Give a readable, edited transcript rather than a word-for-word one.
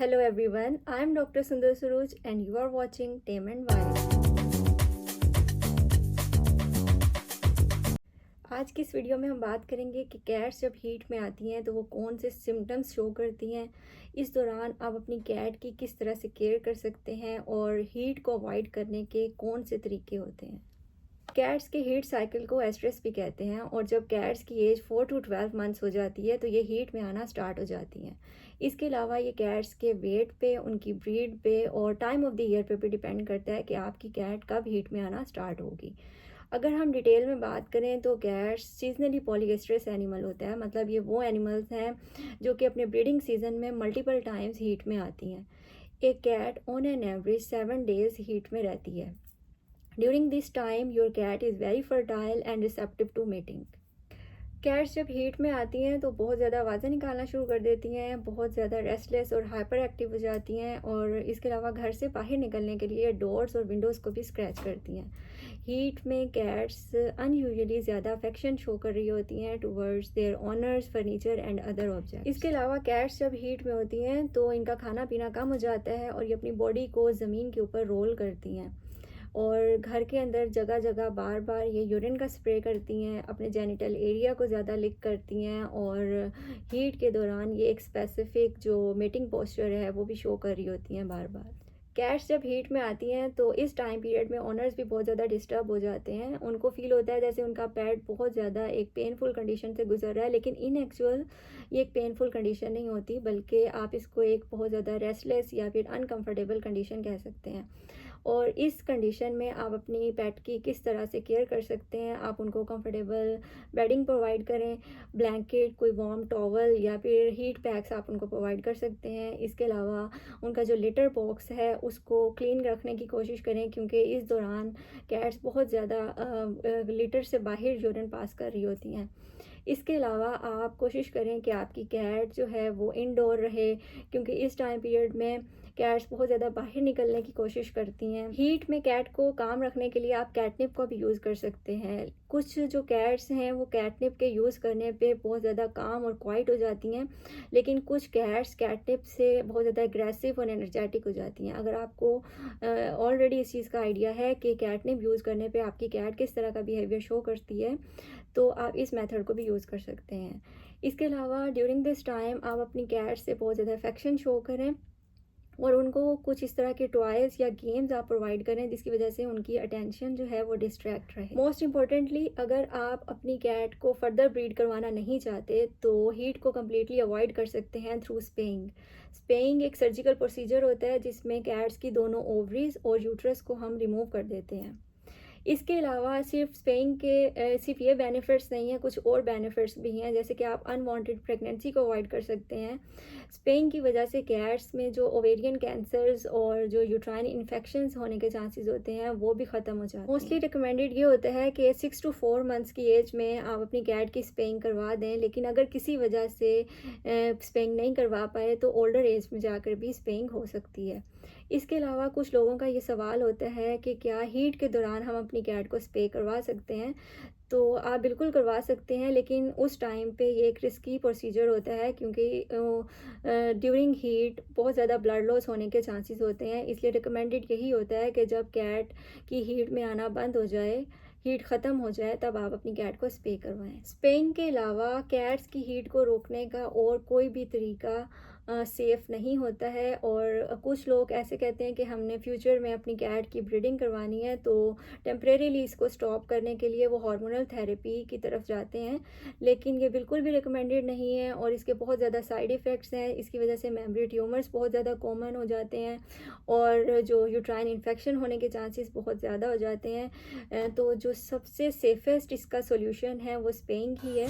Hello everyone, I am Dr. Sundar Suruj and you are watching Tame and Wild। आज की इस video में हम बात करेंगे कि कैट्स जब हीट में आती हैं तो वो कौन से सिम्टम्स शो करती हैं। इस दौरान आप अपनी कैट की किस तरह से केयर कर सकते हैं और हीट को अवॉइड करने के कौन से तरीके होते हैं। कैट्स के हीट साइकिल को एस्ट्रेस भी कहते हैं और जब कैट्स की एज 4 to 12 मंथ्स हो जाती है तो ये हीट में आना स्टार्ट हो जाती हैं। इसके अलावा ये कैट्स के वेट पे, उनकी ब्रीड पे और टाइम ऑफ द ईयर पे भी डिपेंड करता है कि आपकी कैट कब हीट में आना स्टार्ट होगी। अगर हम डिटेल में बात करें तो कैट्स सीजनली पॉलीगेस्ट्रस एनिमल होता है, मतलब ये वो एनिमल्स हैं जो कि अपने ब्रीडिंग सीजन में मल्टीपल टाइम्स हीट में आती हैं। एक cat on an average 7 days heat में रहती है। During this time, your cat is very fertile and receptive to mating. Cats जब हीट में आती हैं तो बहुत ज़्यादा आवाज़ें निकालना शुरू कर देती हैं, बहुत ज़्यादा रेस्टलेस और हाइपर एक्टिव हो जाती हैं और इसके अलावा घर से बाहर निकलने के लिए डोर्स और विंडोज़ को भी स्क्रैच करती हैं। हीट में कैट्स अनयूजुअली ज़्यादा अफेक्शन शो कर रही होती हैं towards their owners, furniture and other object. इसके अलावा कैट्स जब हीट में होती हैं तो इनका खाना पीना कम हो जाता है और ये अपनी बॉडी को ज़मीन के ऊपर रोल करती हैं और घर के अंदर जगह जगह बार बार ये यूरिन का स्प्रे करती हैं, अपने जेनिटल एरिया को ज़्यादा लिक करती हैं और हीट के दौरान ये एक स्पेसिफिक जो मेटिंग पोस्चर है वो भी शो कर रही होती हैं बार बार। कैट्स जब हीट में आती हैं तो इस टाइम पीरियड में ओनर्स भी बहुत ज़्यादा डिस्टर्ब हो जाते हैं। उनको फील होता है जैसे उनका पेट बहुत ज़्यादा एक पेनफुल कंडीशन से गुजर रहा है, लेकिन इन एक्चुअल ये एक पेनफुल कंडीशन नहीं होती, बल्कि आप इसको एक बहुत ज़्यादा रेस्टलेस या फिर अनकंफर्टेबल कंडीशन कह सकते हैं। और इस कंडीशन में आप अपनी पेट की किस तरह से केयर कर सकते हैं, आप उनको कंफर्टेबल बेडिंग प्रोवाइड करें, ब्लैंकेट, कोई वार्म टॉवल या फिर हीट पैक्स आप उनको प्रोवाइड कर सकते हैं। इसके अलावा उनका जो लिटर बॉक्स है उसको क्लीन रखने की कोशिश करें, क्योंकि इस दौरान कैट्स बहुत ज़्यादा लिटर से बाहर यूरिन पास कर रही होती हैं। इसके अलावा आप कोशिश करें कि आपकी कैट जो है वो इंडोर रहे, क्योंकि इस टाइम पीरियड में कैट्स बहुत ज़्यादा बाहर निकलने की कोशिश करती हैं। हीट में कैट को काम रखने के लिए आप कैटनिप का भी यूज़ कर सकते हैं। कुछ जो कैट्स हैं वो कैटनिप के यूज़ करने पे बहुत ज़्यादा काम और क्वाइट हो जाती हैं, लेकिन कुछ कैट्स कैटनिप से बहुत ज़्यादा एग्रेसिव और एनर्जेटिक हो जाती हैं। अगर आपको ऑलरेडी इस चीज़ का आइडिया है कि कैटनिप यूज़ करने पे आपकी कैट किस तरह का बिहेवियर शो करती है, तो आप इस मेथड को भी यूज़ कर सकते हैं। इसके अलावा ड्यूरिंग दिस टाइम आप अपनी कैट से बहुत ज़्यादा अफेक्शन शो करें और उनको कुछ इस तरह के टॉयज़ या गेम्स आप प्रोवाइड करें जिसकी वजह से उनकी अटेंशन जो है वो डिस्ट्रैक्ट रहे। मोस्ट इम्पॉर्टेंटली, अगर आप अपनी कैट को फर्दर ब्रीड करवाना नहीं चाहते तो हीट को कम्प्लीटली अवॉइड कर सकते हैं थ्रू स्पेइंग। स्पेइंग एक सर्जिकल प्रोसीजर होता है जिसमें कैट्स की दोनों ओवरीज और यूट्रस को हम रिमूव कर देते हैं। इसके अलावा सिर्फ स्पेइंग के सिर्फ ये बेनिफिट्स नहीं हैं, कुछ और बेनिफिट्स भी हैं, जैसे कि आप अनवांटेड प्रेगनेंसी को अवॉइड कर सकते हैं। स्पेइंग की वजह से कैट्स में जो ओवेरियन कैंसर्स और जो यूट्राइन इन्फेक्शंस होने के चांसेस होते हैं वो भी ख़त्म हो जाते हैं। मोस्टली रिकमेंडेड ये होता है कि 6 to 4 मंथ्स की एज में आप अपनी कैट की स्पेइंग करवा दें, लेकिन अगर किसी वजह से स्पेइंग नहीं करवा पाए तो ओल्डर एज में जाकर भी स्पेइंग हो सकती है। इसके अलावा कुछ लोगों का ये सवाल होता है कि क्या हीट के दौरान हम अपनी कैट को स्प्रे करवा सकते हैं। तो आप बिल्कुल करवा सकते हैं, लेकिन उस टाइम पे ये एक रिस्की प्रोसीजर होता है, क्योंकि ड्यूरिंग हीट बहुत ज़्यादा ब्लड लॉस होने के चांसेस होते हैं। इसलिए रिकमेंडेड यही होता है कि जब कैट की हीट में आना बंद हो जाए, हीट ख़त्म हो जाए, तब आप अपनी कैट को स्प्रे करवाएं। स्पेइंग के अलावा कैट्स की हीट को रोकने का और कोई भी तरीका सेफ़ नहीं होता है और कुछ लोग ऐसे कहते हैं कि हमने फ्यूचर में अपनी कैट की ब्रीडिंग करवानी है तो टेम्परेरीली इसको स्टॉप करने के लिए वो हार्मोनल थेरेपी की तरफ जाते हैं, लेकिन ये बिल्कुल भी रिकमेंडेड नहीं है और इसके बहुत ज़्यादा साइड इफ़ेक्ट्स हैं। इसकी वजह से मेमोरी ट्यूमर्स बहुत ज़्यादा कॉमन हो जाते हैं और जो यूट्राइन इन्फेक्शन होने के चांसेस बहुत ज़्यादा हो जाते हैं। तो जो सबसे सेफ़ेस्ट इसका सोल्यूशन है वो स्पेइंग ही है।